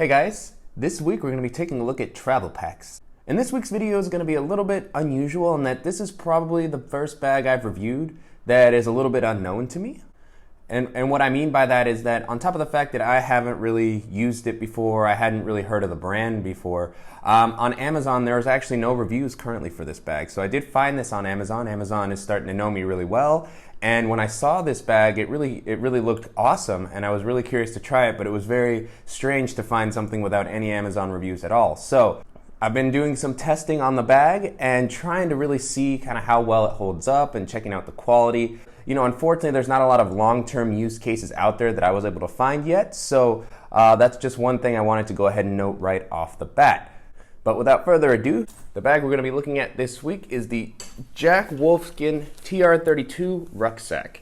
Hey guys, this week we're going to be taking a look at travel packs. And this week's video is going to be a little bit unusual in that this is probably the first bag I've reviewed that is a little bit unknown to me. And what I mean by that is that on top of the fact that I haven't really used it before, I hadn't really heard of the brand before, on Amazon there's actually no reviews currently for this bag. So I did find this on Amazon. Amazon is starting to know me really well. And when I saw this bag, it really looked awesome, and I was really curious to try it, but it was very strange to find something without any Amazon reviews at all. So I've been doing some testing on the bag and trying to really see kind of how well it holds up and checking out the quality. You know, unfortunately, there's not a lot of long-term use cases out there that I was able to find yet, so that's just one thing I wanted to go ahead and note right off the bat. But without further ado, the bag we're going to be looking at this week is the Jack Wolfskin TR32 Rucksack.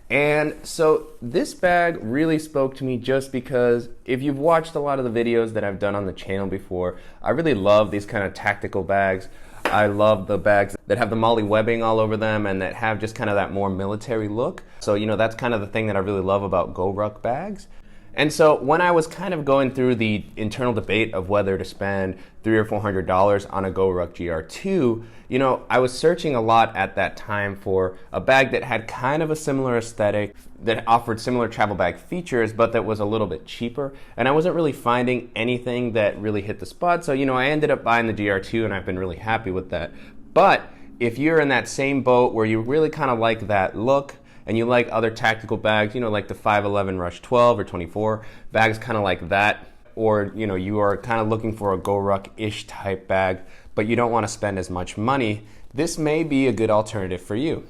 And so this bag really spoke to me just because if you've watched a lot of the videos that I've done on the channel before, I really love these kind of tactical bags. I love the bags that have the MOLLE webbing all over them and that have just kind of that more military look. So, you know, that's kind of the thing that I really love about Goruck bags. And so when I was kind of going through the internal debate of whether to spend $300 or $400 on a Goruck GR2, you know, I was searching a lot at that time for a bag that had kind of a similar aesthetic, that offered similar travel bag features, but that was a little bit cheaper. And I wasn't really finding anything that really hit the spot. So, you know, I ended up buying the GR2 and I've been really happy with that. But if you're in that same boat where you really kind of like that look, and you like other tactical bags, you know, like the 511 Rush 12 or 24, bags kind of like that, or, you know, you are kind of looking for a Goruck-ish type bag, but you don't want to spend as much money, this may be a good alternative for you.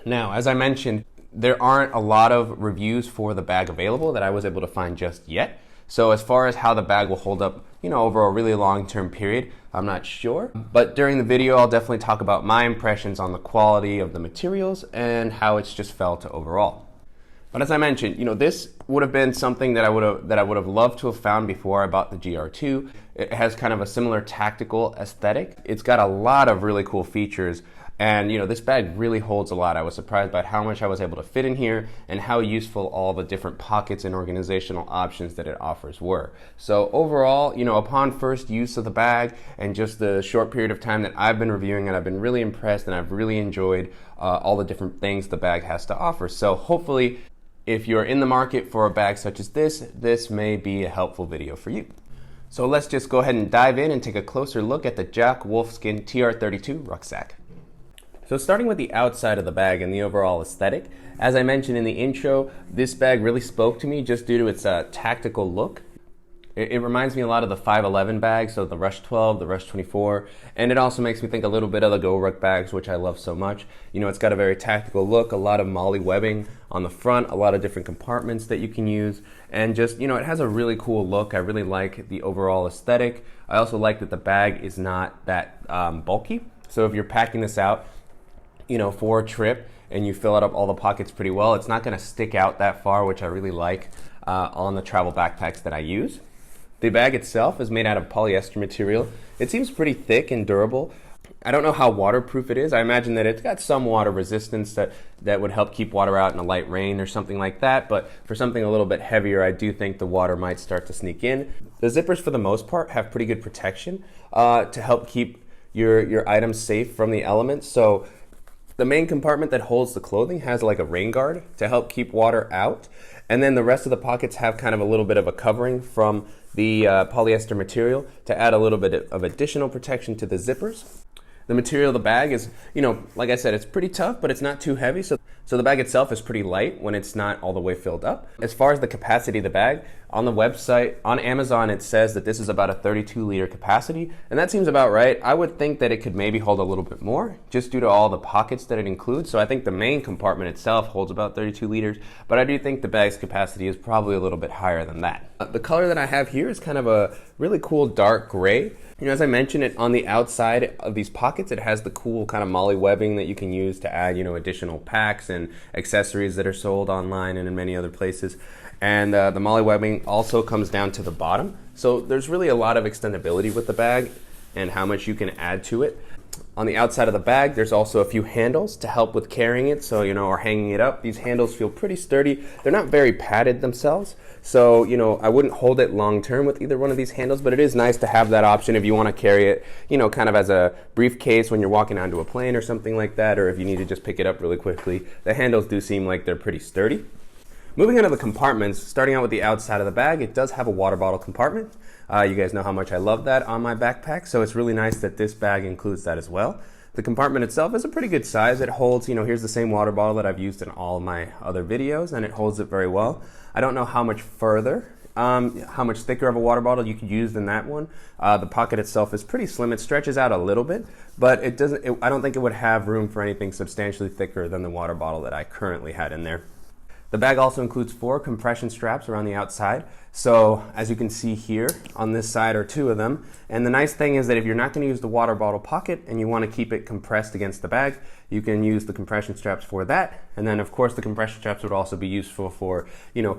Now, as I mentioned, there aren't a lot of reviews for the bag available that I was able to find just yet. So as far as how the bag will hold up, you know, over a really long-term period, I'm not sure. But during the video, I'll definitely talk about my impressions on the quality of the materials and how it's just felt overall. But as I mentioned, you know, this would have been something that I would have loved to have found before I bought the GR2. It has kind of a similar tactical aesthetic. It's got a lot of really cool features. And, you know, this bag really holds a lot. I was surprised by how much I was able to fit in here and how useful all the different pockets and organizational options that it offers were. So overall, you know, upon first use of the bag and just the short period of time that I've been reviewing it, I've been really impressed and I've really enjoyed all the different things the bag has to offer. So hopefully, if you're in the market for a bag such as this may be a helpful video for you. So let's just go ahead and dive in and take a closer look at the Jack Wolfskin TR32 Rucksack. So starting with the outside of the bag and the overall aesthetic, as I mentioned in the intro, this bag really spoke to me just due to its tactical look. It reminds me a lot of the 511 bags, so the Rush 12, the Rush 24, and it also makes me think a little bit of the Goruck bags, which I love so much. You know, it's got a very tactical look, a lot of MOLLE webbing on the front, a lot of different compartments that you can use, and just, you know, it has a really cool look. I really like the overall aesthetic. I also like that the bag is not that bulky, so if you're packing this out, you know, for a trip and you fill it up all the pockets pretty well, it's not going to stick out that far, which I really like on the travel backpacks that I use. The bag itself is made out of polyester material. It seems pretty thick and durable. I don't know how waterproof it is. I imagine that it's got some water resistance that would help keep water out in a light rain or something like that, but for something a little bit heavier, I do think the water might start to sneak in. The zippers, for the most part, have pretty good protection to help keep your items safe from the elements. So the main compartment that holds the clothing has like a rain guard to help keep water out. And then the rest of the pockets have kind of a little bit of a covering from the polyester material to add a little bit of additional protection to the zippers. The material of the bag is, you know, like I said, it's pretty tough, but it's not too heavy. So the bag itself is pretty light when it's not all the way filled up. As far as the capacity of the bag, on the website, on Amazon, it says that this is about a 32-liter capacity, and that seems about right. I would think that it could maybe hold a little bit more, just due to all the pockets that it includes. So I think the main compartment itself holds about 32 liters, but I do think the bag's capacity is probably a little bit higher than that. The color that I have here is kind of a really cool dark gray. You know, as I mentioned, it on the outside of these pockets, it has the cool kind of MOLLE webbing that you can use to add, you know, additional packs and accessories that are sold online and in many other places. And the MOLLE webbing also comes down to the bottom. So there's really a lot of extendability with the bag and how much you can add to it. On the outside of the bag, there's also a few handles to help with carrying it, so, or hanging it up. These handles feel pretty sturdy. They're not very padded themselves, so, I wouldn't hold it long term with either one of these handles, but it is nice to have that option if you want to carry it, kind of as a briefcase when you're walking onto a plane or something like that, or if you need to just pick it up really quickly. The handles do seem like they're pretty sturdy. Moving on to the compartments, starting out with the outside of the bag, it does have a water bottle compartment. You guys know how much I love that on my backpack, so it's really nice that this bag includes that as well. The compartment itself is a pretty good size. It holds, here's the same water bottle that I've used in all my other videos, and it holds it very well. I don't know how much further, how much thicker of a water bottle you could use than that one. The pocket itself is pretty slim. It stretches out a little bit, but I don't think it would have room for anything substantially thicker than the water bottle that I currently had in there. The bag also includes 4 compression straps around the outside. So as you can see here, on this side are 2 of them. And the nice thing is that if you're not going to use the water bottle pocket and you want to keep it compressed against the bag, you can use the compression straps for that. And then of course the compression straps would also be useful for,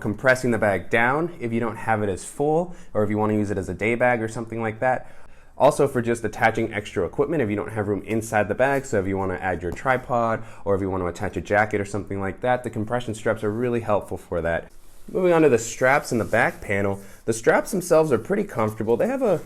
compressing the bag down if you don't have it as full, or if you want to use it as a day bag or something like that. Also for just attaching extra equipment if you don't have room inside the bag, so if you want to add your tripod or if you want to attach a jacket or something like that, the compression straps are really helpful for that. Moving on to the straps in the back panel, the straps themselves are pretty comfortable. They don't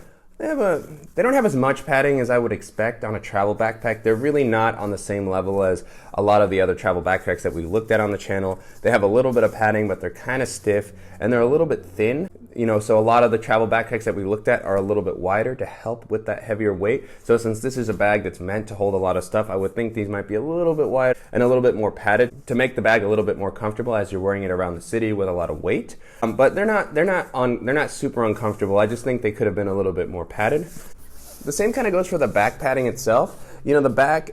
have as much padding as I would expect on a travel backpack. They're really not on the same level as a lot of the other travel backpacks that we looked at on the channel. They have a little bit of padding, but they're kind of stiff and they're a little bit thin. So a lot of the travel backpacks that we looked at are a little bit wider to help with that heavier weight. So since this is a bag that's meant to hold a lot of stuff, I would think these might be a little bit wide and a little bit more padded to make the bag a little bit more comfortable as you're wearing it around the city with a lot of weight. But they're not super uncomfortable. I just think they could have been a little bit more padded. The same kind of goes for the back padding itself. The back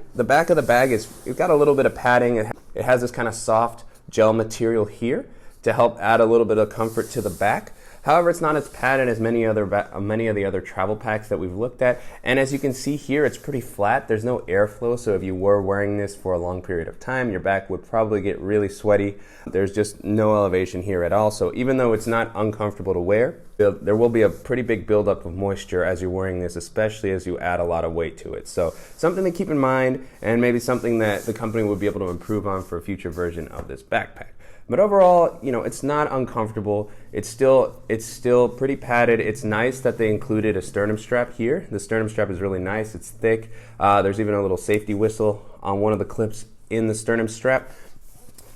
of the bag it's got a little bit of padding. It has this kind of soft gel material here to help add a little bit of comfort to the back. However, it's not as padded as many of the other travel packs that we've looked at. And as you can see here, it's pretty flat. There's no airflow, so if you were wearing this for a long period of time, your back would probably get really sweaty. There's just no elevation here at all. So even though it's not uncomfortable to wear, there will be a pretty big buildup of moisture as you're wearing this, especially as you add a lot of weight to it. So something to keep in mind, and maybe something that the company would be able to improve on for a future version of this backpack. But overall, it's not uncomfortable. It's still pretty padded. It's nice that they included a sternum strap here. The sternum strap is really nice. It's thick. There's even a little safety whistle on one of the clips in the sternum strap.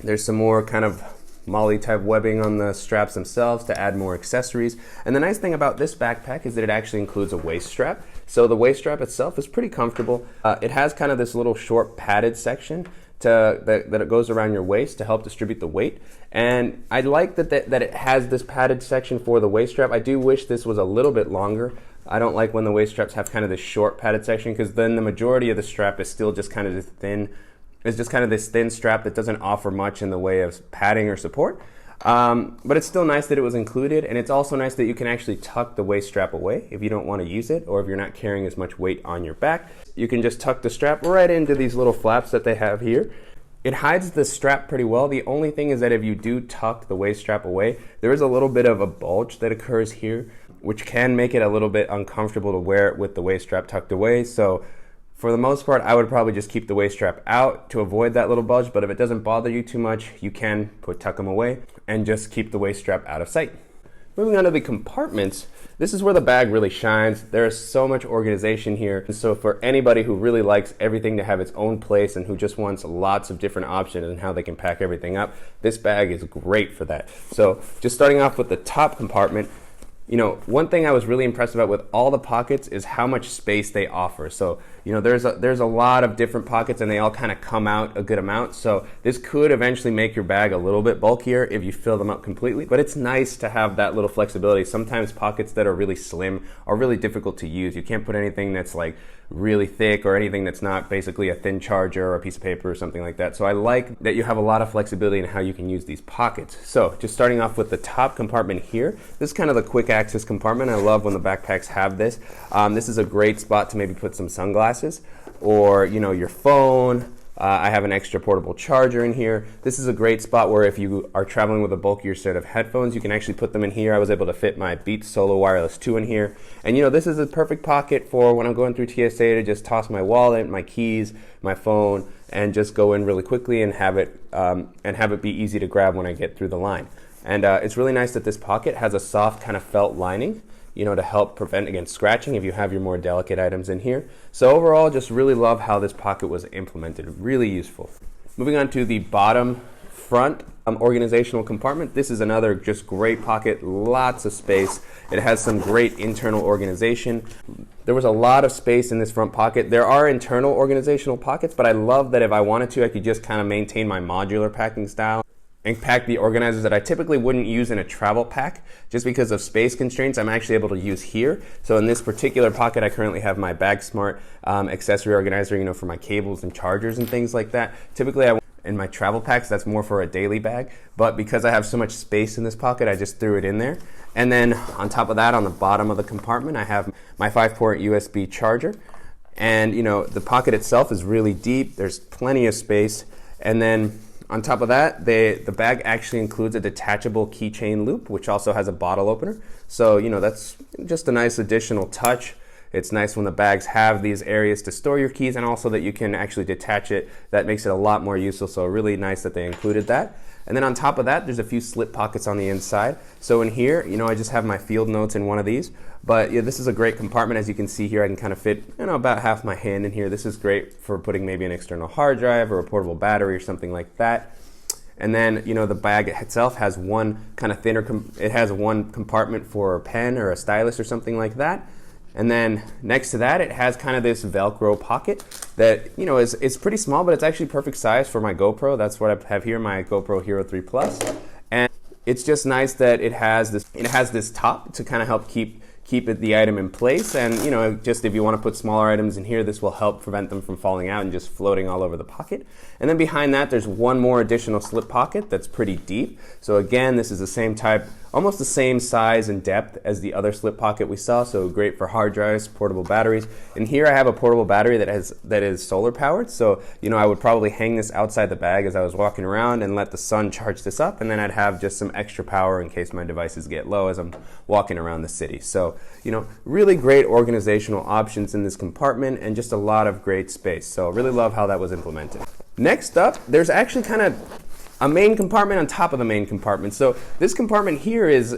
There's some more kind of MOLLE type webbing on the straps themselves to add more accessories. And the nice thing about this backpack is that it actually includes a waist strap. So the waist strap itself is pretty comfortable. It has kind of this little short padded section that it goes around your waist to help distribute the weight. And I like that it has this padded section for the waist strap. I do wish this was a little bit longer. I don't like when the waist straps have kind of this short padded section, because then the majority of the strap is still just kind of this thin. It's just kind of this thin strap that doesn't offer much in the way of padding or support. But it's still nice that it was included, and it's also nice that you can actually tuck the waist strap away if you don't want to use it, or if you're not carrying as much weight on your back. You can just tuck the strap right into these little flaps that they have here. It hides the strap pretty well. The only thing is that if you do tuck the waist strap away, there is a little bit of a bulge that occurs here, which can make it a little bit uncomfortable to wear it with the waist strap tucked away. So for the most part, I would probably just keep the waist strap out to avoid that little bulge, but if it doesn't bother you too much, you can tuck them away and just keep the waist strap out of sight. Moving on to the compartments, this is where the bag really shines. There is so much organization here. And so for anybody who really likes everything to have its own place and who just wants lots of different options and how they can pack everything up, this bag is great for that. So just starting off with the top compartment, one thing I was really impressed about with all the pockets is how much space they offer. So, there's a lot of different pockets and they all kind of come out a good amount. So this could eventually make your bag a little bit bulkier if you fill them up completely, but it's nice to have that little flexibility. Sometimes pockets that are really slim are really difficult to use. You can't put anything that's like really thick or anything that's not basically a thin charger or a piece of paper or something like that. So I like that you have a lot of flexibility in how you can use these pockets. So just starting off with the top compartment here, this is kind of the quick access compartment. I love when the backpacks have this. This is a great spot to maybe put some sunglasses or your phone, I have an extra portable charger in here. This is a great spot where if you are traveling with a bulkier set of headphones, you can actually put them in here. I was able to fit my Beats Solo Wireless 2 in here. And this is a perfect pocket for when I'm going through TSA to just toss my wallet, my keys, my phone, and just go in really quickly and have it be easy to grab when I get through the line. And it's really nice that this pocket has a soft kind of felt lining, to help prevent against scratching if you have your more delicate items in here. So overall, just really love how this pocket was implemented. Really useful. Moving on to the bottom front organizational compartment. This is another just great pocket, lots of space. It has some great internal organization. There was a lot of space in this front pocket. There are internal organizational pockets, but I love that if I wanted to, I could just kind of maintain my modular packing style and pack the organizers that I typically wouldn't use in a travel pack just because of space constraints. I'm actually able to use here. So in this particular pocket, I currently have my BagSmart accessory organizer, for my cables and chargers and things like that. Typically, in my travel packs, that's more for a daily bag, but because I have so much space in this pocket, I just threw it in there. And then on top of that, on the bottom of the compartment, I have my 5-port USB charger. And the pocket itself is really deep. There's plenty of space. And then on top of that, the bag actually includes a detachable keychain loop, which also has a bottle opener. So, that's just a nice additional touch. It's nice when the bags have these areas to store your keys and also that you can actually detach it. That makes it a lot more useful, so really nice that they included that. And then on top of that, there's a few slip pockets on the inside. So in here, I just have my field notes in one of these. But yeah, this is a great compartment. As you can see here, I can kind of fit, about half my hand in here. This is great for putting maybe an external hard drive or a portable battery or something like that. And then, the bag itself has one kind of thinner, it has one compartment for a pen or a stylus or something like that. And then next to that, it has kind of this Velcro pocket that, is pretty small, but it's actually perfect size for my GoPro. That's what I have here, my GoPro Hero 3 Plus. And it's just nice that it has this top to kind of help keep the item in place. And, just if you want to put smaller items in here, this will help prevent them from falling out and just floating all over the pocket. And then behind that, there's one more additional slip pocket that's pretty deep. So again, this is the same type, almost the same size and depth as the other slip pocket we saw. So great for hard drives, portable batteries. And here I have a portable battery that is solar powered. So, I would probably hang this outside the bag as I was walking around and let the sun charge this up. And then I'd have just some extra power in case my devices get low as I'm walking around the city. So, really great organizational options in this compartment and just a lot of great space. So really love how that was implemented. Next up, there's actually kind of a main compartment on top of the main compartment. So this compartment here is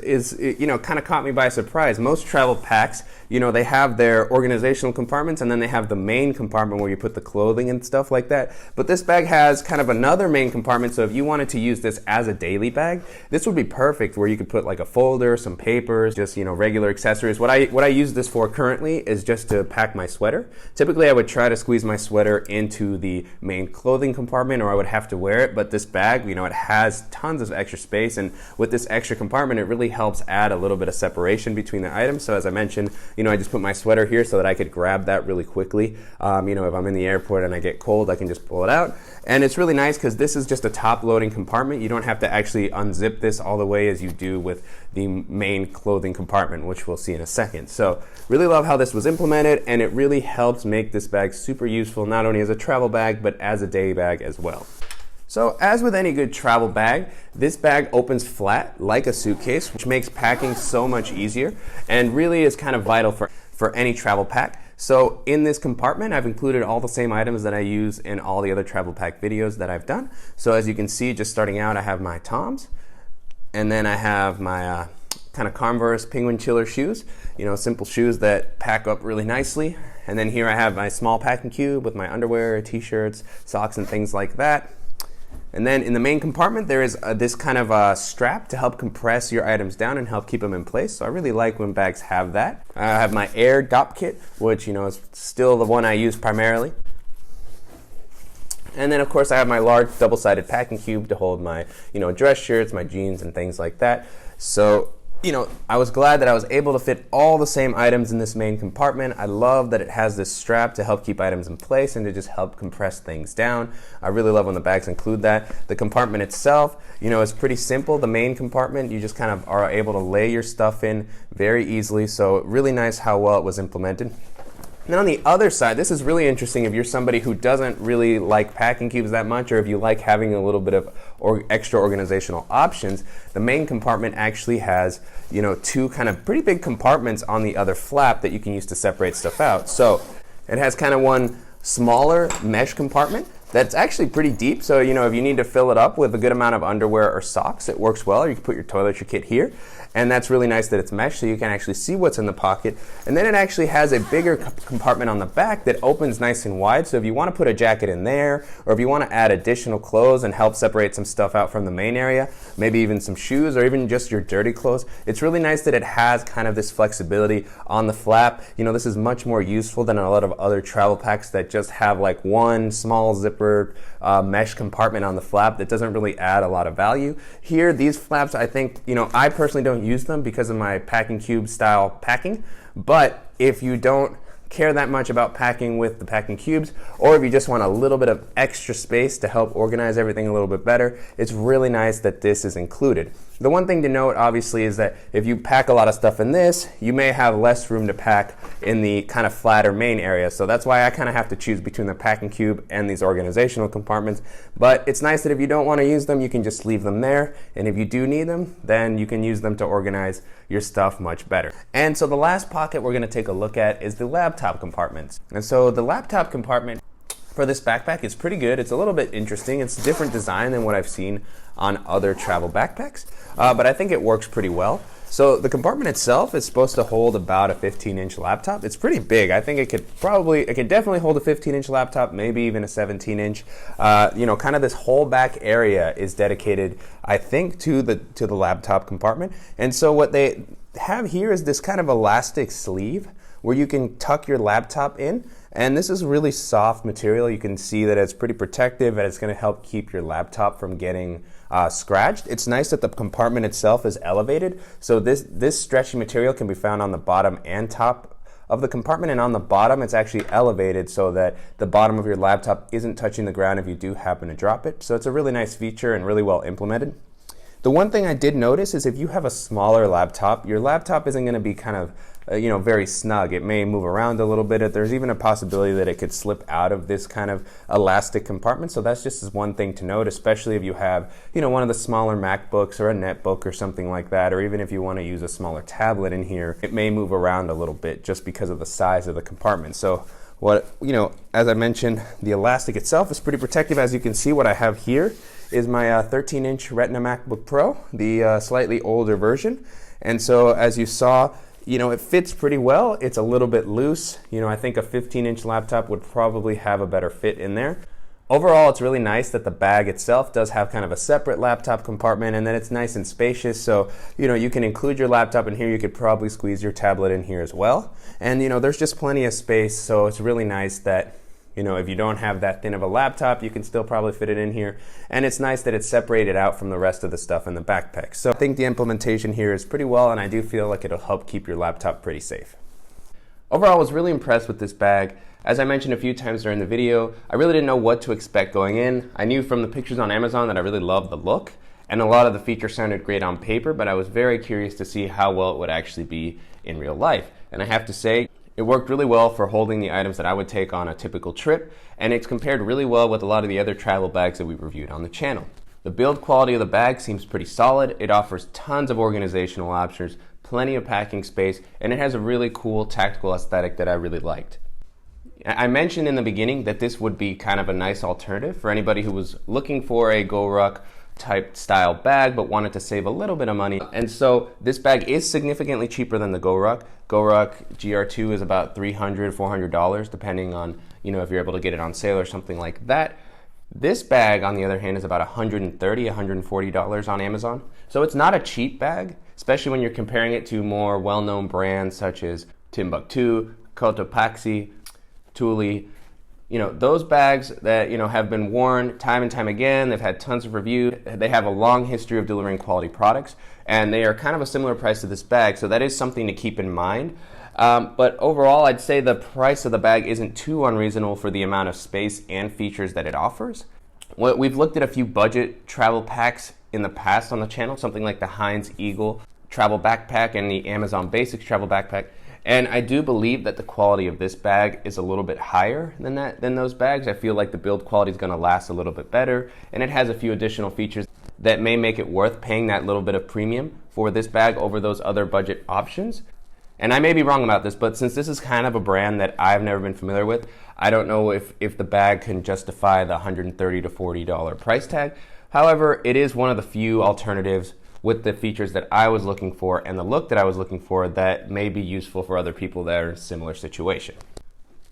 kind of caught me by surprise. Most travel packs, they have their organizational compartments and then they have the main compartment where you put the clothing and stuff like that. But this bag has kind of another main compartment. So if you wanted to use this as a daily bag, this would be perfect where you could put like a folder, some papers, just, regular accessories. What I use this for currently is just to pack my sweater. Typically I would try to squeeze my sweater into the main clothing compartment or I would have to wear it. But this bag, it has tons of extra space, and with this extra compartment, it really helps add a little bit of separation between the items. So as I mentioned, I just put my sweater here so that I could grab that really quickly. If I'm in the airport and I get cold, I can just pull it out. And it's really nice because this is just a top-loading compartment. You don't have to actually unzip this all the way as you do with the main clothing compartment, which we'll see in a second. So really love how this was implemented, and it really helps make this bag super useful, not only as a travel bag, but as a day bag as well. So as with any good travel bag, this bag opens flat like a suitcase, which makes packing so much easier and really is kind of vital for any travel pack. So in this compartment, I've included all the same items that I use in all the other travel pack videos that I've done. So as you can see, just starting out, I have my Toms, and then I have my kind of Converse Penguin Chiller shoes, simple shoes that pack up really nicely. And then here I have my small packing cube with my underwear, t-shirts, socks, and things like that. And then in the main compartment, there is this kind of strap to help compress your items down and help keep them in place. So I really like when bags have that. I have my Air Dop Kit, which is still the one I use primarily. And then of course I have my large double-sided packing cube to hold my dress shirts, my jeans, and things like that. So I was glad that I was able to fit all the same items in this main compartment. I love that it has this strap to help keep items in place and to just help compress things down. I really love when the bags include that. The compartment itself, is pretty simple. The main compartment, you just kind of are able to lay your stuff in very easily. So really nice how well it was implemented. And then on the other side, this is really interesting if you're somebody who doesn't really like packing cubes that much, or if you like having a little bit of extra organizational options. The main compartment actually has, two kind of pretty big compartments on the other flap that you can use to separate stuff out. So it has kind of one smaller mesh compartment that's actually pretty deep. So, if you need to fill it up with a good amount of underwear or socks, it works well. Or you can put your toiletry kit here. And that's really nice that it's mesh, so you can actually see what's in the pocket. And then it actually has a bigger compartment on the back that opens nice and wide. So if you want to put a jacket in there, or if you want to add additional clothes and help separate some stuff out from the main area, maybe even some shoes or even just your dirty clothes, it's really nice that it has kind of this flexibility on the flap. This is much more useful than a lot of other travel packs that just have like one small zipper mesh compartment on the flap that doesn't really add a lot of value. Here, these flaps, I think, I personally don't use them because of my packing cube style packing, but if you don't care that much about packing with the packing cubes, or if you just want a little bit of extra space to help organize everything a little bit better, it's really nice that this is included. The one thing to note, obviously, is that if you pack a lot of stuff in this, you may have less room to pack in the kind of flatter main area. So that's why I kind of have to choose between the packing cube and these organizational compartments. But it's nice that if you don't want to use them, you can just leave them there. And if you do need them, then you can use them to organize your stuff much better. And so the last pocket we're going to take a look at is the laptop compartments. And so the laptop compartment for this backpack is pretty good. It's a little bit interesting. It's a different design than what I've seen on other travel backpacks, but I think it works pretty well. So the compartment itself is supposed to hold about a 15-inch laptop. It's pretty big. I think it could definitely hold a 15-inch laptop, maybe even a 17-inch. Kind of this whole back area is dedicated, I think, to the laptop compartment. And so what they have here is this kind of elastic sleeve where you can tuck your laptop in. And this is really soft material. You can see that it's pretty protective and it's going to help keep your laptop from getting scratched. It's nice that the compartment itself is elevated. So this stretchy material can be found on the bottom and top of the compartment, and on the bottom it's actually elevated so that the bottom of your laptop isn't touching the ground if you do happen to drop it. So it's a really nice feature and really well implemented. The one thing I did notice is if you have a smaller laptop, your laptop isn't going to be kind of very snug. It may move around a little bit. There's even a possibility that it could slip out of this kind of elastic compartment. So that's just one thing to note, especially if you have, one of the smaller MacBooks or a netbook or something like that, or even if you want to use a smaller tablet in here, it may move around a little bit just because of the size of the compartment. So as I mentioned, the elastic itself is pretty protective. As you can see, what I have here is my 13-inch Retina MacBook Pro, the slightly older version. And so as you saw, it fits pretty well. It's a little bit loose. I think a 15-inch laptop would probably have a better fit in there. Overall, it's really nice that the bag itself does have kind of a separate laptop compartment, and then it's nice and spacious. So, you can include your laptop in here. You could probably squeeze your tablet in here as well. And, there's just plenty of space. So it's really nice that, if you don't have that thin of a laptop, you can still probably fit it in here. And it's nice that it's separated out from the rest of the stuff in the backpack. So I think the implementation here is pretty well, and I do feel like it'll help keep your laptop pretty safe. Overall, I was really impressed with this bag. As I mentioned a few times during the video, I really didn't know what to expect going in. I knew from the pictures on Amazon that I really loved the look, and a lot of the features sounded great on paper, but I was very curious to see how well it would actually be in real life. And I have to say, it worked really well for holding the items that I would take on a typical trip, and it's compared really well with a lot of the other travel bags that we've reviewed on the channel. The build quality of the bag seems pretty solid. It offers tons of organizational options, plenty of packing space, and it has a really cool tactical aesthetic that I really liked. I mentioned in the beginning that this would be kind of a nice alternative for anybody who was looking for a Goruck type style bag but wanted to save a little bit of money. And so this bag is significantly cheaper than the Goruck. Goruck GR2 is about $300, $400 depending on, if you're able to get it on sale or something like that. This bag, on the other hand, is about $130, $140 on Amazon. So it's not a cheap bag, especially when you're comparing it to more well-known brands such as Timbuktu, Cotopaxi, Thule. Those bags that, have been worn time and time again. They've had tons of reviews. They have a long history of delivering quality products, and they are kind of a similar price to this bag. So that is something to keep in mind. But overall, I'd say the price of the bag isn't too unreasonable for the amount of space and features that it offers. We've looked at a few budget travel packs in the past on the channel, something like the Heinz Eagle travel backpack and the Amazon Basics travel backpack. And I do believe that the quality of this bag is a little bit higher than those bags. I feel like the build quality is going to last a little bit better, and it has a few additional features that may make it worth paying that little bit of premium for this bag over those other budget options. And I may be wrong about this, but since this is kind of a brand that I've never been familiar with, I don't know if the bag can justify the $130 to $40 price tag. However, it is one of the few alternatives with the features that I was looking for and the look that I was looking for that may be useful for other people that are in a similar situation.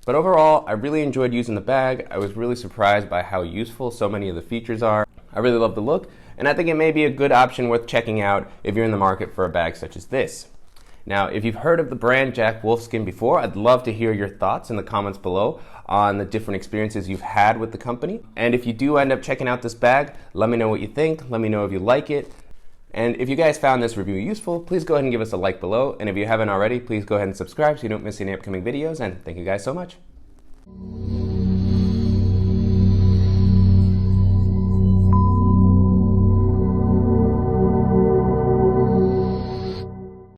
But overall, I really enjoyed using the bag. I was really surprised by how useful so many of the features are. I really love the look, and I think it may be a good option worth checking out if you're in the market for a bag such as this. Now, if you've heard of the brand Jack Wolfskin before, I'd love to hear your thoughts in the comments below on the different experiences you've had with the company. And if you do end up checking out this bag, let me know what you think. Let me know if you like it. And if you guys found this review useful, please go ahead and give us a like below. And if you haven't already, please go ahead and subscribe so you don't miss any upcoming videos. And thank you guys so much.